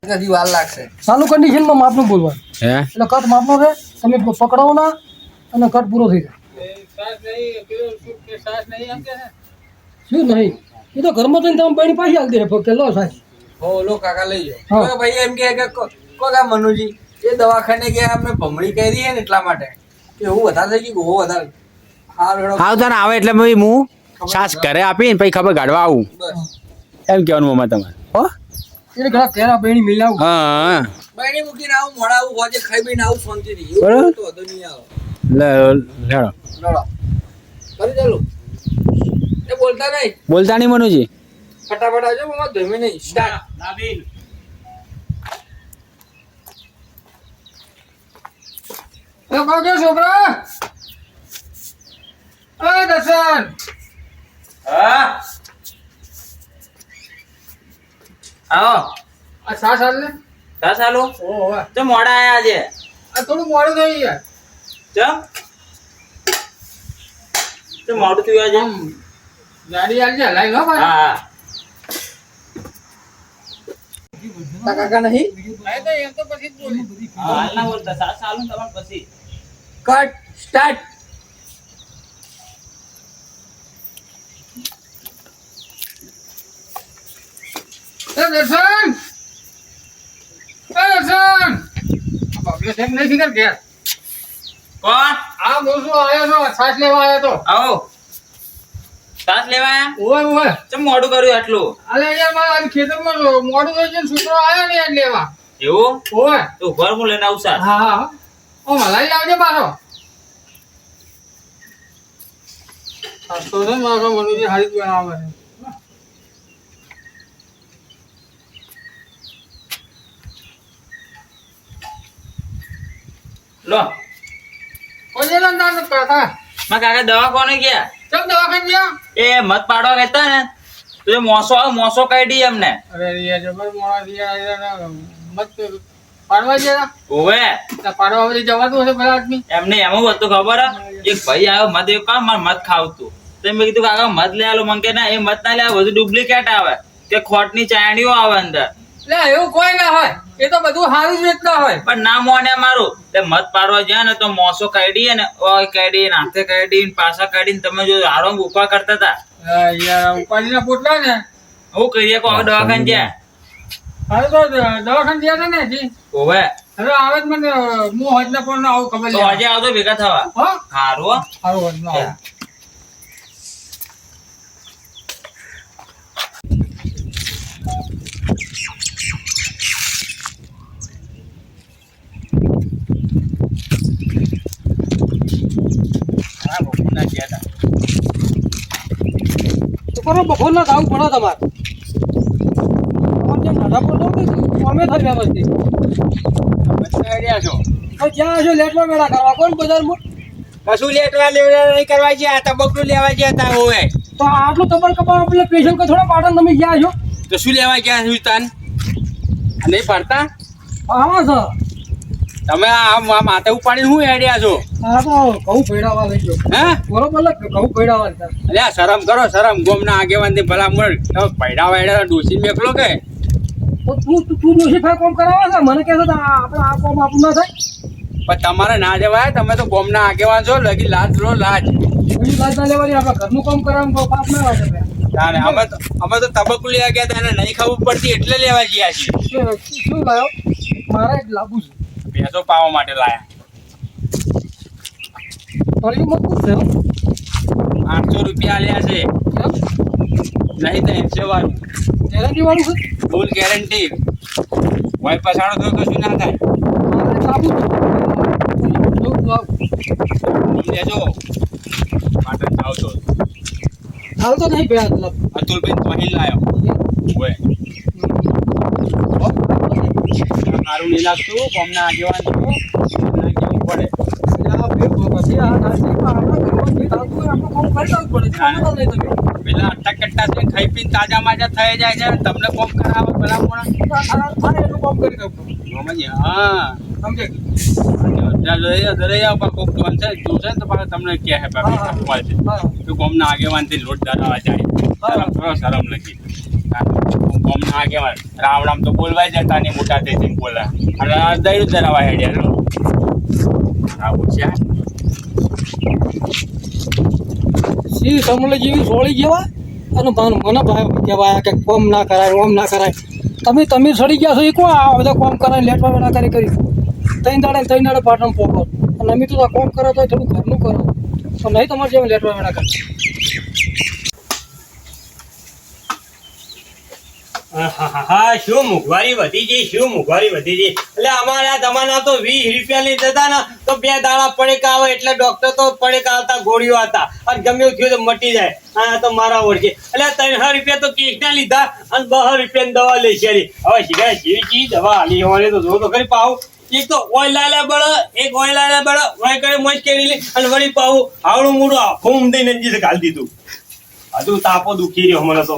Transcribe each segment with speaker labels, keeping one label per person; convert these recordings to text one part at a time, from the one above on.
Speaker 1: હજી વાર લાગશે.
Speaker 2: ચાલુ કન્ડિશનમાં માપનું બોલવાનું.
Speaker 3: હે
Speaker 2: એટલે કટ માપનો છે, તમે પકડાવો ના અને કટ પૂરો થઈ જાય. શું નહીં એ તો ઘરમાં જઈને તમે પાણી પાછી હાલતી રહે ફક્ત લો સાહેબ.
Speaker 1: લો કાકા લઈ જાઓ.
Speaker 2: હા.
Speaker 1: હવે ભાઈ એમ કે કોકા મનુજી એ દવાખાને ગયા અમને ભમણી કરી છે ને એટલા માટે એવું વધારે થઈ ગયું બહુ વધારે.
Speaker 3: આવ તને આવે એટલે ભાઈ હું સાસ ઘરે આપીને પછી ખબર કાઢવા આવું
Speaker 1: બસ
Speaker 3: એમ કહેવાનું મમ્મા તમારે હો
Speaker 2: એટલે ઘણા કેરા બેણી મિલાવું.
Speaker 3: હા
Speaker 1: બહેણી મૂકીને આવું મોડા આવું હોજે ખાઈ પીને આવું શાંતિથી.
Speaker 3: બરાબર.
Speaker 1: એવું તો વધુ નહીં આવે.
Speaker 3: લેડો
Speaker 1: લડો કરી ચાલો એ બોલતા નહીં
Speaker 3: બોલતા નહીં મનુજી
Speaker 1: ફટાફટ આવજો મમ્મા ધમી નહીં સ્ટાર્ટ.
Speaker 2: એ કાકે છોકરા એ દર્શન
Speaker 1: હા આવો
Speaker 2: આ સાસ હાલ ને.
Speaker 1: દસ આલો
Speaker 2: ઓહો
Speaker 1: તો મોડા આયા આજે
Speaker 2: આ થોડું મોડું થઈ ગયા.
Speaker 1: ચમ તો મોડું થયું આજે.
Speaker 2: ગાડી હાલજે હલાઈ નો પાછા.
Speaker 1: હા કાકા નહીં
Speaker 2: નહીં તો એમ તો પછી જ બોલી.
Speaker 1: હાલ ના બોલતા સાત સાલું તમારે પછી કટ સ્ટાર્ટ.
Speaker 2: એ દર્શન બાબલે સાહેબ નહીં ફિકર ઘેર.
Speaker 1: કોણ
Speaker 2: આ બોલશું આવ્યો છો સાસ લેવા આવ્યો તો.
Speaker 1: આવો સાસ લેવા આયા
Speaker 2: ઓય ઓય
Speaker 1: ચમ મોડું કર્યું આટલું.
Speaker 2: અલે યાર મારા આજ ખેતરમાં મોડું થઈ ગયું છોકરો આવ્યો ને યાર લેવા.
Speaker 1: એવું
Speaker 2: ઓય
Speaker 1: તો ઘર હું લઈને આવું સાસ.
Speaker 2: હા હા ઓ મલાઈ લાવજે પાછો. સાસ તો છે મારો મનુજી હારી જ બનાવે છે.
Speaker 1: લો
Speaker 2: ઓજે લંદા ને કાકા
Speaker 1: મારા કાકા દવા કોને ગયા
Speaker 2: ચમ દવાખાને ગયા.
Speaker 1: એ મત પાડવા કહેતા ને તો એ મોસો કાઢી એમને.
Speaker 2: અરે યાર જબર મોડા યાર મત પાડવા જરા.
Speaker 1: ઓવે
Speaker 2: પાડવા વળી જવાતું હશે પેલા આદમી.
Speaker 1: એમને એમ હતું ખબર હે? એક ભાઈ આવ્યો મત એવું કામ મારે મત ખાવતું તો મેં કીધું કાકા મત લે આલો. મને કે ના એ મત ના લે બધું ડુપ્લિકેટ આવે કે ખોટની ચાયણીઓ આવે અંદર.
Speaker 2: લે એવું કોઈ ના હોય એ તો બધું સારું જ વેચતા હોય.
Speaker 1: પણ ના મોને મારું તે મત પાડવા જાય ને તો મોસો કાઢીએ ને ઓય કાઢી હાથે કાઢી પાછા કાઢીને તમે જો હાડો ઉભા કરતા હતા.
Speaker 2: યાર ઉપાડીના પોટલા ને
Speaker 1: હું કરીએ કો દવાખાને જ્યાં
Speaker 2: હવે તો દવાખાને ગયા હતા ને જી.
Speaker 1: ઓવે
Speaker 2: હવે આવે જ મને હું હજના પણ આવું ખબર
Speaker 1: તો આજે આવતો ભેગા થવા.
Speaker 2: હો
Speaker 1: હારું હો.
Speaker 2: સારું હજના આવું.
Speaker 1: હા બપોરના ગયા હતા.
Speaker 2: તો કરો બપોરના ખાવું પડે તમારે. તમારે જેમ નાના પડતો કે અમે થઈ ગયા પછી.
Speaker 1: બધા રહ્યા છો
Speaker 2: તો ક્યાં છો લેટમાં મેળા કરવા કોણ બજારમાં.
Speaker 1: કશું લેટવા લેવા નહીં કરવા ગયા તબકડું લેવા ગયા હતા ઓવે.
Speaker 2: તો આટલું તમારે કપાળ પેલા સ્પેશિયલ કે થોડા પાટણ તમે ગયા છો.
Speaker 1: તો શું લેવા ગયા છું તાન નહીં પડતા
Speaker 2: આવા છો
Speaker 1: તમે આ માથે ઉપાડી શું હેડ્યા છો
Speaker 2: આ તો ઘઉં ભેડાવા લઈ ગયો.
Speaker 1: હે
Speaker 2: બરોબર ને ઘઉં ભેડાવા હતા.
Speaker 1: અલ્યા શરમ કરો શરમ ગોમના આગેવાનથી ભલા મળ પૈડા વાયડા ડોસી મેકલો કે
Speaker 2: તો તું ડોશી ફાય કોમ કરાવે છે મને કહે છે આપણે આ કોમ આપણું ના થાય.
Speaker 1: પણ તમારે ના જવાય તમે તો ગોમના આગેવાન છો લગી લાજ લો લાજ.
Speaker 2: એવી લાજ ના લેવાની આપણે ઘરનું કામ કરવાનું કોઈ પાપ ના આવે.
Speaker 1: તારે અમે તો તબકુ લેવા ગયા હતા એને નહીં ખબર પડતી એટલે લેવા ગયા છીએ.
Speaker 2: શું લાયો મારે જ લાવવું છે.
Speaker 1: ભેંસો પાવા માટે લાયા.
Speaker 2: તળિયું મત પૂછશે
Speaker 1: 800 રૂપિયા આલ્યા છે નહીં તો 80 વાળું
Speaker 2: ગેરંટી વાળું છે.
Speaker 1: ફૂલ ગેરંટી વાય પછાડો તો કશું ના થાય.
Speaker 2: મારે લાવવું છે.
Speaker 1: લેજો પાટણ જાવ તો
Speaker 2: હાલ તો નહીં ભેળા મતલબ
Speaker 1: અતુલભાઈ મહિલ લાયો ઓય સારું નહીં લાગતું ગોમના આગેવાન છો ના કેવું પડે.
Speaker 2: પછી આ આપણે ઘરમાં જે થતું હોય આપણે કામ કરી દેવું પડે. કામ તો નહીં તમે.
Speaker 1: પેલા અટ્ટા કટ્ટા છે ખાઈ પીને તાજા માજા થઈ જાય છે તમને કોમ કરાવે પેલા મોણા
Speaker 2: મારે એટલું કામ કરી દઉં.
Speaker 1: સમજીએ હા
Speaker 2: સમજે
Speaker 1: દરે પર કોક જોશે ને તો પાછા તમને કહે
Speaker 2: હા.
Speaker 1: છે તો ગોમના આગેવાનથી લોટ ધરાવા જાય શરમ કરો શરમ લખી
Speaker 4: કોમ ના કહેવાય. રામ રામ તો બોલવાય જતા નહીં, મોટા થઈ બોલા અને દૈરું ધરાવા હેડ્યા આવું છે.
Speaker 2: સી સમલે જેવી સોળી જેવા અને મને ભાઈ કહેવાય કે કોમ ના કરાય ઓમ ના કરાય. તમે સડી ગયા છો એ કોઈ આ બધા કોમ કરાય લેટવા વેલા કરી ત્રણ દાડે પાટણ પોકડો અને અમે તો આ કોમ કરો તો થોડું ઘરનું કરો તો નહીં તમારે જેમ લેટવા વેલા કરે.
Speaker 5: હા શું મોંઘવારી વધી ગઈ, શું મોંઘવારી વધી ગઈ. એટલે અમારા જમાના તો 20 રૂપિયા લઈ જતા ને તો 2 દાડા પડેકા આવે એટલે ડોક્ટર તો પડેકા આવતા, ગોળીઓ હતા અને ગમે એવું થયું તો મટી જાય. આ તો મારા ઓળખે એટલે 300 રૂપિયા તો કેક ના લીધા અને 200 રૂપિયાની દવા લઈ શેરી. હવે શીખાય જેવી ચીજ દવા હાલી હોવાની તો જો તો ખરી પાવું. એક તો ઓઇલ લાલા બળ, એક ઓઇલ લાલા બળ ઓય કરે મોજ કરી લે અને વળી પાવું આવડું મોડું આખું દઈને નંજી ઘાલી દીધું. હજુ તાપો દુખી રહ્યો મને તો.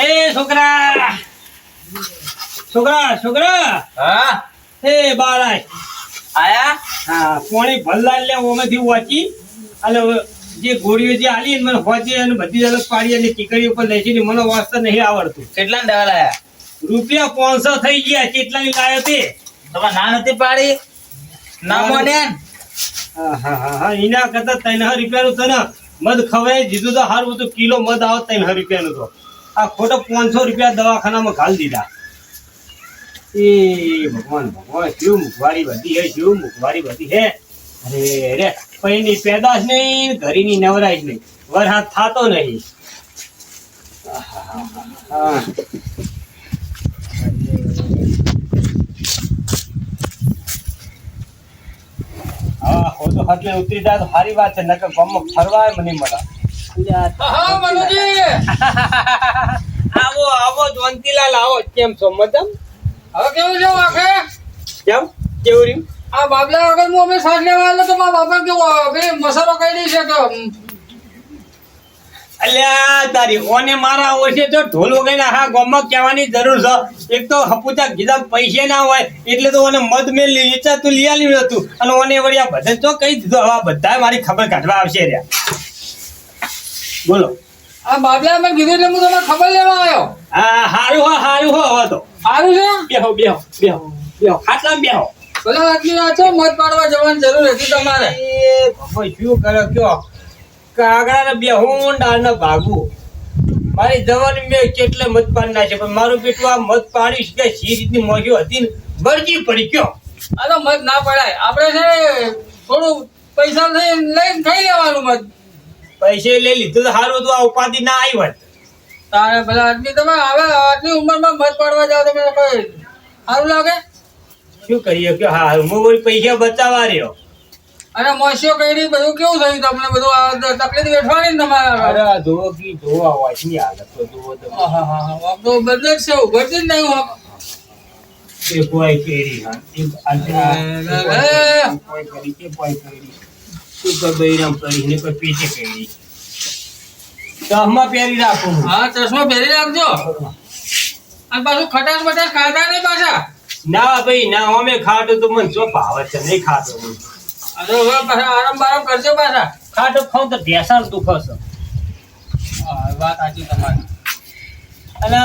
Speaker 5: એ છોકરા છોકરા છોકરા
Speaker 1: હા
Speaker 5: એ બાળાય
Speaker 1: આયા
Speaker 5: હા પોણી ભલ્લા લે ઓમાંથી વાંચી અને જે ગોળીઓ જે આલી ને મને વાંચી અને બધી અલગ પાડી અને ટીકડી ઉપર લેસી મને વાંચતા નહીં આવડતું.
Speaker 1: કેટલા દવા લાયા?
Speaker 5: રૂપિયા 500 થઈ ગયા. કેટલાની લાયો તે?
Speaker 1: તમારે ના નથી પાડી ના મોને
Speaker 5: હા એના કરતા 300 રૂપિયાનું તને મધ ખવાય દીધું તો સારું હતું. કિલો મધ આવો 300 રૂપિયાનું તો આ ખોટો 500 રૂપિયા દવાખાનામાં ઘાલ દીધા. એ ભગવાન ભગવાન શું મોંઘવારી વધી હે, શું મોંઘવારી વધી હે. અરે રે પૈની પેદાશ નહીં, ઘરીની નવરાશ નહીં, વરસાદ થાતો નહીં. હા હો તો હટલે ઉતરી જાય તો સારી વાત છે, નકર ગામમાં ફરવાય મને મળે.
Speaker 2: હા મનુજી
Speaker 5: આવો આવો જોંતીલાલ આવો. કેમ છો? મજામ?
Speaker 2: હવે કેવું છે આખે
Speaker 5: કેમ કેવું રહ્યું?
Speaker 2: આ બાબલા વગર હું અમે સાથ લેવા આવ્યો તો મારા બાપા કેવો પેલી મસાલો કરી છે કે
Speaker 5: અલ્યા તારી ઓને મારા ઓછે તો ઢોલ વગાઈને હા ગામમાં કહેવાની જરૂર છે. એક તો હપુચા કીધા પૈસે ના હોય એટલે તો ઓને મધ મેં લીચા તું લઈ આવ્યું હતું અને ઓને વળી આ બધા તો કહી દીધું. હવે બધા મારી ખબર કાઢવા આવશે રહ્યા. બોલો.
Speaker 2: આ બાબલા મેં કીધું એટલે હું તમને ખબર લેવા આવ્યો.
Speaker 5: હા હારું હો હવે તો
Speaker 2: સારું છે
Speaker 5: બેહો બેહો બેહો બેહો ખાટલામાં બેહો.
Speaker 2: ભલે આટલી વાત છે મત પાડવા જવાની જરૂર હતી તમારે.
Speaker 5: એ બાપા શું કર્યો કયો કાગડા ને બેહું ડાળ ને ભાગવું. મારી જવાની મેં કેટલે મત પાડી નાખે પણ મારું બેટું આ મત પાડીશ કે સી રીતની મોજો હતી ને બળજી પડી ગયો.
Speaker 2: આ તો મત ના પડાય. આપણે છે થોડું પૈસા લઈને ખાઈ લેવાનું મત.
Speaker 5: પૈસે લઈ લીધું તો સારું હતું, આ ઉપાધિ ના આવી હોત.
Speaker 2: તારે ભલે આટલી તમે હવે આટલી ઉંમરમાં મત પાડવા જાવ તમે કોઈ સારું લાગે?
Speaker 5: શું કરીએ કે હા હું વળી પૈસા બચાવવા રહ્યો.
Speaker 2: અને મોસ્યો કરી બધું કેવું થયું તમને? બધું આ તકલીફ વેઠવાની ને તમારા
Speaker 5: અરે આ જોવો કે જોવા હોય ની હાલત તો જોવો તમે.
Speaker 2: આમ તો બધે જ છે ઉભરતી જ નહીં આમ.
Speaker 5: એ કોઈ કેરી હા એક આ કોઈ કરી કે કોઈ કરી શું કોઈ બૈરામ કરી ને કોઈ પીછે કરી ચશ્મા પહેરી રાખું હું.
Speaker 2: હા ચશ્મા પહેરી રાખજો. અને પાછું ખટાશ બટાશ ખાતા નહીં પાછા.
Speaker 5: ના ભાઈ ના અમે ખાટું તો મને શું ભાવે છે નહીં ખાતો હું.
Speaker 2: અરે હવે પાછા આરામ બારામ કરજો પાછા.
Speaker 5: ખાટું ખાઉં તો ઢેસાણ દુખો છે.
Speaker 2: વાત સાચી તમારી.
Speaker 5: અને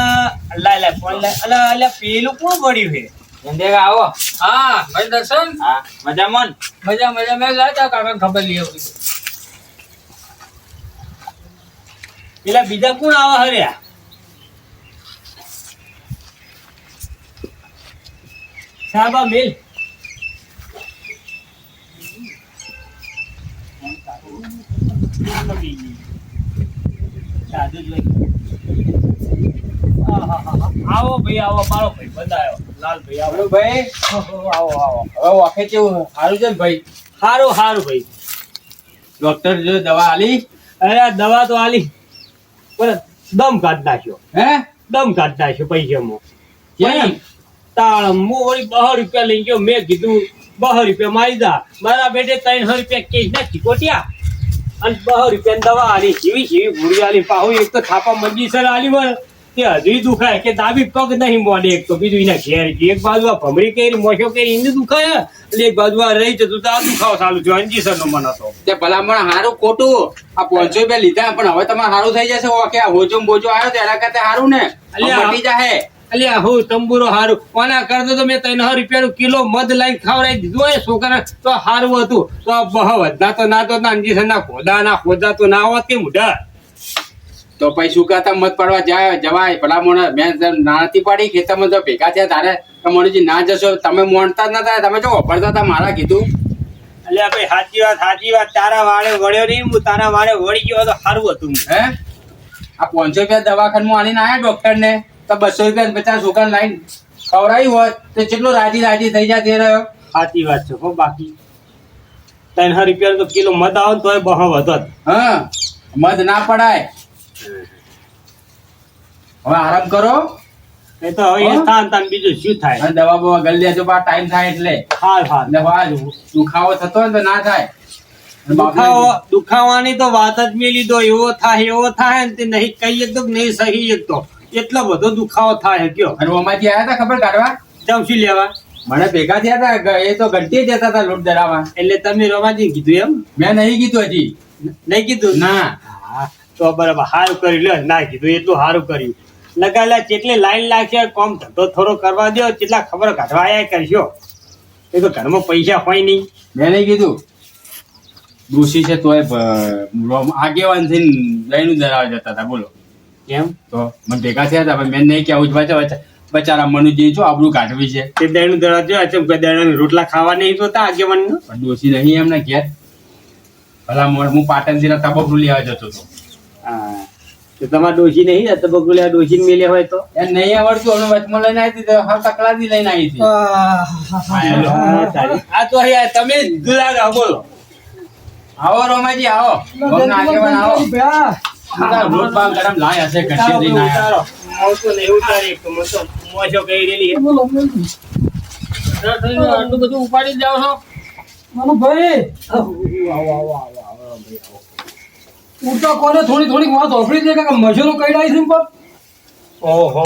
Speaker 5: લાય ફોન લાય અલે પેલું કોણ પડ્યું છે?
Speaker 1: ધંધે આવો.
Speaker 2: હા ભાઈ દર્શન
Speaker 1: હા મજામાં ને?
Speaker 2: મજા મજા મેં લાતા કાકા ખબર લઈ આવી.
Speaker 5: પેલા બીજા કોણ આવા હર્યા? સાબા મેલ આવો ભાઈ આવો મારો ભાઈ બંધાયો લાલ ભાઈ આવો
Speaker 1: ભાઈ
Speaker 5: આવો આવો
Speaker 1: હવે વાખે કેવું સારું છે ને ભાઈ?
Speaker 5: સારું સારું ભાઈ.
Speaker 1: ડોક્ટર જો દવા આલી
Speaker 5: અરે આ દવા તો આલી પણ દમ કાઢ નાખ્યો.
Speaker 1: હે
Speaker 5: દમ કાઢ નાખ્યો પૈસામાં.
Speaker 1: કેમ?
Speaker 5: તાળ હું વળી 200 રૂપિયા લઈ ગયો. મેં કીધું 200 રૂપિયા મારી દા. મારા બેટે 300 રૂપિયા કેસ ના ચીકોટ્યા અને 200 રૂપિયા દવા આલી. જીવી ભૂરી આલી પાહુ એક તો થાપા મંજીસર આલી મને તે હજુ દુખાય કે ડાબી પગ નહીં મોડે એક તો બીજું એના ઘેર છે. એક બાજુ આ ભમરી કરી મોશો કરી એને દુખાય એટલે એક બાજુ આ રહી જતું તો આ દુખાવો ચાલુ થયો અંજીસર નો મને તો
Speaker 3: તે ભલામણ હારું ખોટું આ 500 રૂપિયા લીધા પણ હવે તમારે હારું થઈ જશે ઓકે આ હોજો ને બોજો આવ્યો તો એના કરતા હારું ને
Speaker 5: અલ્યા.
Speaker 3: મટી જાહે
Speaker 5: અલ્યા હું તંબુરો હારું કોના કરતો તો મેં 300 રૂપિયાનું કિલો મધ લઈને ખવડાવી દીધું એ છોકરા તો હારું હતું તો આ બહુ વધના તો ના તો અંજીસર ના ખોદા તો ના હોત કે મુઢા
Speaker 3: તો પછી શું કરતા મત પડવા જવાય ભલામણ મેં નાણાથી પાડી ખેતરમાં તો ભેગા થયા તારે મનુજી ના જશો તમે મોણતા જ નતા તમે જો વાપરતા હતા મારા કીધું
Speaker 5: અલ્યા ભાઈ સાચી વાત તારા વાળે વળ્યો નહીં હું તારા વાળે વળી ગયો તો સારું હતું
Speaker 3: હે આ 500 રૂપિયા દવાખાનમાં આવીને આયા ડોક્ટર ને તો 200 રૂપિયા 50 છોકરા લાઈન ખવડાવી હોત તો કેટલો રાજી થઈ જાય તે રહ્યો.
Speaker 5: સાચી વાત છે હો બાકી 300 રૂપિયા તો કિલો મધ આવે તો બહુ વધત
Speaker 3: હા મધ ના પડાય હવે આરામ કરો
Speaker 5: એ તો હવે એ સ્થાન તાન બીજું શું થાય
Speaker 3: અને દવા બવા ગળી દેજો બા ટાઈમ થાય એટલે
Speaker 5: હા
Speaker 3: દવા દુખાવો થતો હોય ને તો ના થાય અને બાપને
Speaker 5: દુખાવાની તો વાત જ મેલી દો એવો થાય ને તે નહીં કહીએ તો નહીં સહી એક તો એટલો બધો દુખાવો થાય કયો
Speaker 3: અને ઓમાંથી આયા હતા ખબર કાઢવા
Speaker 5: જાવ શું લેવા
Speaker 3: મને ભેગા થયા હતા એ તો ઘંટી જતા હતા લોટ ધરાવા
Speaker 5: એટલે તમે રમાજી કીધું એમ
Speaker 3: મેં નહીં કીધું હજી
Speaker 5: નહીં કીધું
Speaker 3: ના
Speaker 5: હા તો બરાબર સારું કર્યું લ્યો ના કીધું એટલું સારું કર્યું લગાડ્યા કેટલી લાઈન લાગશે કોમ ધંધો થોડો કરવા દો કેટલા ખબર કાઢવા આયા કરશો એ તો ઘરમાં પૈસા હોય નહીં
Speaker 3: મેં નહીં કીધું દોષી છે તોય આગેવાન થઈને લઈને ધરાવા જતા હતા બોલો
Speaker 5: કેમ
Speaker 3: તો મને ભેગા થયા હતા પણ મેં નહીં કેવું બચારા મનુજી જો આબરૂ કાઢવી છે
Speaker 5: તે દૈણું દડા જો અચમ કે દૈણાના રોટલા ખાવા નહીં જોતા આગેવાનનો
Speaker 3: પણ દોષી નહીં એમને ઘેર ભલા હું પાટણ થી તબકરું લેવા જતો હતો
Speaker 5: હા તો તમારે ડોશી નહીં જતો બગુલિયા ડોશી ને મેલે હોય તો
Speaker 3: એ નહીં આવડતું અમે વચમાં લઈને આવી હતી તો હવે તકલાદી લઈને આવી હતી
Speaker 5: આ તો અહીંયા તમે દુલારા બોલો
Speaker 3: આવો રોમાજી આવો ગામના આગેવાન આવો બધા રોટ બાગ ગરમ લાય હશે ઘંટી લઈને આયા
Speaker 5: આટલું બધું ઉપાડી જાવ છો
Speaker 2: મનુભાઈ ઉલટા કોને થોડીક વાત ઓફરી દે કે મજૂરો કઈડાઈ છે પણ
Speaker 5: ઓહો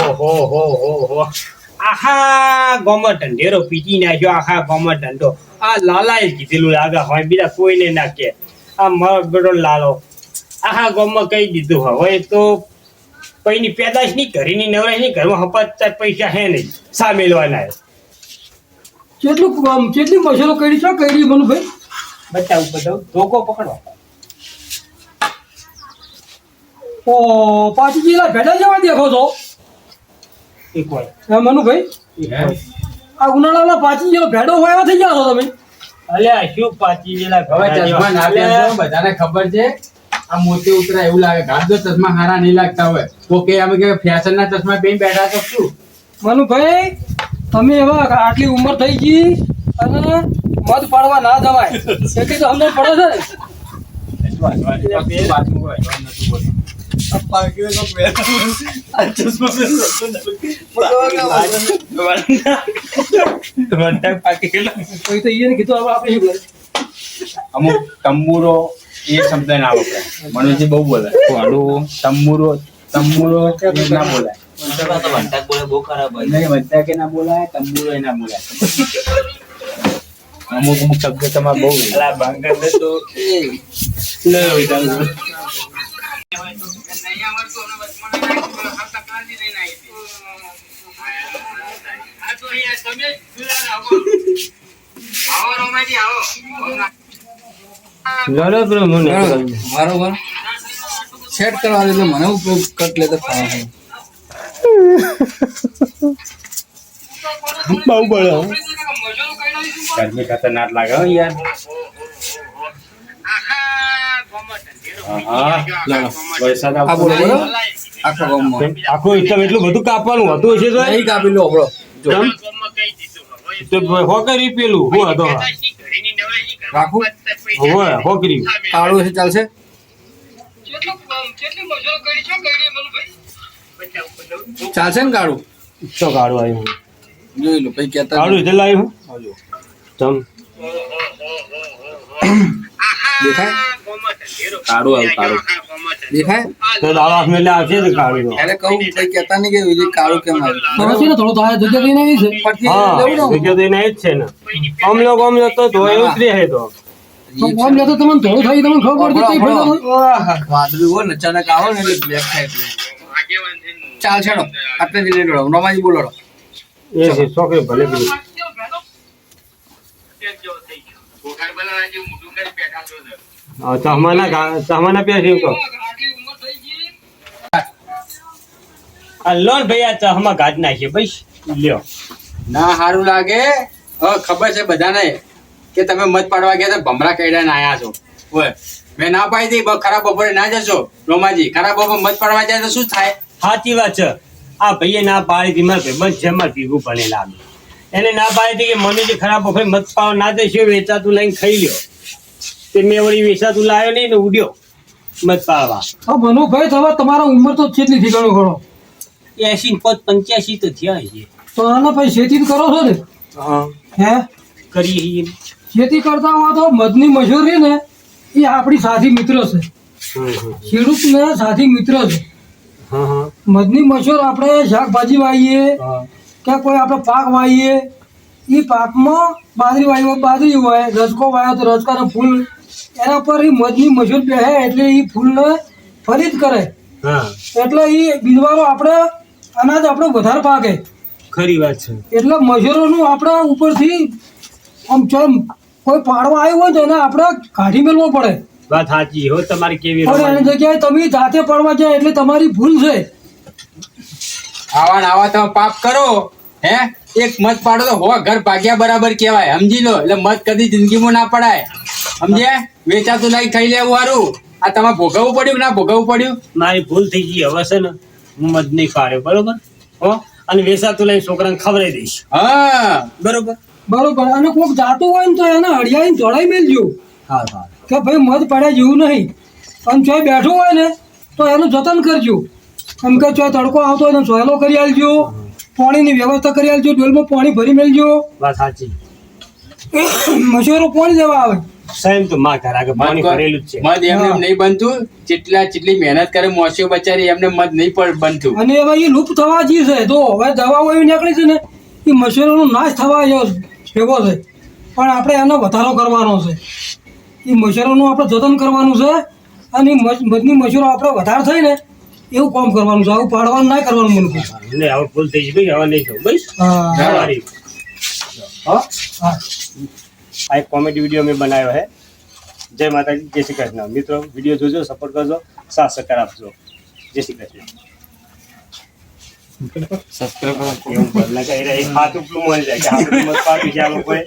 Speaker 5: આખા ગોમર ઢંઢેરો પીટી નાખ્યો આખા ગોમર ઢંઢો આ લાલાએ જ કીધેલું લાગે હોય બીજા કોઈને ના કે આ મરબડો લાલો આખા ગોમમાં કહી દીધું હવે તો પૈની પેદાશ નહીં ઘરીની નવરાશ નહીં ઘરમાં હપાત પૈસા હે નહીં સા મેળવાના
Speaker 2: કેટલી મજૂરો કઈડી છો કઈડી મનુભાઈ
Speaker 5: બતાવું ધોકો પકડો
Speaker 2: ઓ પાછી પેલા ભેડા જેવા દેખો છો
Speaker 5: એક વાર
Speaker 2: હે મનુભાઈ આ ઉનાળાના પાછી જેવો ભેડો હોય થઈ ગયા છો તમે
Speaker 5: અલ્યા શું પાછી વેલા
Speaker 3: હવે ચશ્મા ના પહેરશો બધાને ખબર છે આ મોતી ઉતરા એવું લાગે ઘાટ તો ચશ્મા હારા નહીં લાગતા હોય તો કે અમે કે ફેશન ના ચશ્મા પહેરી બેઠા છો શું
Speaker 2: મનુભાઈ તમે એવા આટલી ઉંમર થઈ ગઈ અને મધ પાડવા ના જવાય એટલી તો અમને પડે છે તો એને કીધું હવે આપણે શું કરીએ?
Speaker 3: અમુક તંબુરો એ શબ્દ ના વપરાય મનુજી બહુ બોલે તંબુરો ના બોલાય
Speaker 1: તો વંટક બોલે બહુ ખરાબ હોય
Speaker 3: નહીં બધા કે ના બોલાય તંબુરો એ ના બોલાય અમુક શબ્દ તમારે બહુ
Speaker 5: અલા બંગર તો
Speaker 6: બરોબર સેટ કરવા દે એટલે મને ઉપયોગ કટ લે તો ફાવે
Speaker 5: બહુ બળો
Speaker 3: ગરમી ખતરનાક લાગે હો યાર હા વરસાદ
Speaker 6: આ
Speaker 3: આવતો
Speaker 6: બોલો
Speaker 3: નહીં.
Speaker 6: બરોબર આખા ગામમાં
Speaker 5: આખું એકદમ એટલું બધું કાપવાનું હતું હશે તો
Speaker 6: નહીં કાપી લો આપણો જો
Speaker 5: હોકરી પેલું હું હતો
Speaker 6: રાખું
Speaker 5: હોકરી
Speaker 6: કાળું છે ચાલશે ચાલશે ને કાળું
Speaker 5: તો કાઢું આવ્યું
Speaker 6: જોઈ લો પછી કેતા
Speaker 5: કાઢું એટલે લાવ્યું તમ
Speaker 6: દેખાય
Speaker 1: કાળું આવ્યું કાળું.
Speaker 6: દેખાય
Speaker 5: તો દાડા સ્મેલ આવશે ને કાઢી દો.
Speaker 6: એટલે કહું કઈ કહેતા નહીં કે વિજય કાળું કેમ આવ્યું
Speaker 2: તો પછી ને થોડું થાય જગ્યા લઈને આવી છે
Speaker 6: પરથી
Speaker 5: હા
Speaker 6: લેવું ને
Speaker 5: બીજું તો એને જ છે ને આમ તો ધોયું જ રહે તો
Speaker 2: તો કોમ લેતો તમને થોડું થાય તમને ખબર પડતી કઈ ફાયદો નહીં.
Speaker 6: વાદળું હોય ને અચાનક આવો ને એટલે બ્લેક થાય એટલે ચાલ છેડો આટલે જ લઈ લો રમાજી બોલો
Speaker 5: એ છે છોકરી ભલે ગઈ. હા ચહમાના પેસી કહો આ લોન ભાઈ આ ચહમા ગાજ નાખીએ બસ લ્યો.
Speaker 3: ના સારું લાગે હવે ખબર છે બધાને કે તમે મત પાડવા ગયા તો ભમરા કઈડા ને આયા છો ઓય મેં ના પાડી હતી ખરાબ બપોરે ના જશો રોમાજી ખરાબ બપોરે મત પાડવા જાય તો શું થાય
Speaker 5: સાચી વાત છે આ ભાઈએ ના પાડી હતી મારે ભાઈ જેમાં ભીગું ભણેલા અમે એને ના પાડી હતી કે મને જે ખરાબ વખત મત પાડવા ના દેશો વેચાતું લઈને ખાઈ લ્યો તે મેં વળી વેચાતું લાવ્યો નહીં ને ઉડ્યો મત પાડવા.
Speaker 2: તો મનુભાઈ હવે તમારા ઉંમર તો કેટલી થી ગણો ગણો
Speaker 5: 85 તો થયા છે.
Speaker 2: તો આના પછી ખેતી કરો છો ને
Speaker 5: હા
Speaker 2: હે
Speaker 5: કરીએ છીએ.
Speaker 2: ખેતી કરતા હોય તો મધની મજૂરી ને એ આપણી સાથી મિત્ર છે. ખેડૂત ને સાથી મિત્ર છે.
Speaker 5: હા હા
Speaker 2: મધની મજૂર આપણે શાકભાજી વાવીએ
Speaker 5: હા
Speaker 2: કે કોઈ આપણે પાક વાવીએ એ પાકમાં બાજરી વાવી હોય બાજરી હોય રજકો વાવ્યો તો રજકાનું ફૂલ એના પર એ મધની મજૂર પહેરે એટલે એ ફૂલને ફરી જ કરે
Speaker 5: હા
Speaker 2: એટલે એ બીજવારો આપણે અનાજ આપણે વધારે પાકે
Speaker 5: ખરી વાત છે.
Speaker 2: એટલે મજૂરોનું આપણા ઉપરથી આમ ચમ કોઈ પાડવા આવ્યું હોય તો એને આપણે કાઢી મેળવો પડે
Speaker 5: વાત સાચી હો તમારી કેવી
Speaker 2: પણ એની
Speaker 5: રમાય.
Speaker 2: જગ્યાએ તમે જાતે પડવા જાય એટલે તમારી ભૂલ છે.
Speaker 3: આવા ને આવા તમે પાપ કરો હે એક મત પાડો તો હો ઘર ભાગ્યા બરાબર કહેવાય સમજી લો એટલે મત કદી જિંદગીમાં ના પડાય સમજ્યા વેચાતું લઈ ખાઈ લેવું સારું આ તમારે ભોગવવું પડ્યું કે ના ભોગવવું પડ્યું
Speaker 5: મારી ભૂલ થઈ ગઈ હવે છે ને હું મધ નહીં પાડ્યો બરોબર હો અને વેચાતું લઈને છોકરાને ખવડાવી દઈશ
Speaker 3: હા
Speaker 5: બરોબર.
Speaker 2: બરોબર અને કોઈક જાતું હોય ને તો એને હળિયાઈને જોડાઈ મેલજો
Speaker 5: હા હા
Speaker 2: કે ભાઈ મધ પડ્યા જેવું નહીં અને ચોય બેઠું હોય ને તો એનું જતન કરજો એમ કે ચોય તડકો આવતો હોય ને સોયલો કરી આલજો પાણીની વ્યવસ્થા કરી આલજો ડોલમાં પાણી ભરી મેલજો
Speaker 5: વાત સાચી.
Speaker 2: મજૂરો પાણી દેવા આવે
Speaker 5: સાહેબ તો માં ઘર આગળ પાણી ભરેલું જ છે.
Speaker 3: મધ એમને એમ નહીં બનતું જેટલી મહેનત કરે મોસીઓ બચારી એમને મધ નહીં બનતું
Speaker 2: અને એવા એ લુપ્ત થવા જી છે તો હવે દવાઓ એવી નીકળી છે ને એ મશીનોનો નાશ થવા એવો છે પણ આપણે એનો વધારો કરવાનો છે એ મશીનોનું આપણે જતન કરવાનું છે અને મધની મશીનો આપણે વધારે થાય ને એવું કામ કરવાનું છે આવું પાડવાનું ના કરવાનું મને કહે.
Speaker 5: ને હવે ભૂલ થઈ ગઈ ભાઈ હવે નહીં થયું બસ.
Speaker 2: હા
Speaker 5: તમારી. હો
Speaker 2: હા
Speaker 5: આ એક કોમેડી વિડીયો મેં બનાવ્યો है જય માતાજી જય શ્રી કૃષ્ણ. મિત્રો વિડીયો જોજો સપોર્ટ કરજો સાથ સહકાર આપજો. જય શ્રી કૃષ્ણ. સબસ્ક્રાઇબ કરો. એવું બોલના કે એક હાથ ઉપલું મળી જાય કે આપણે મત પાડી છે આ લોકોએ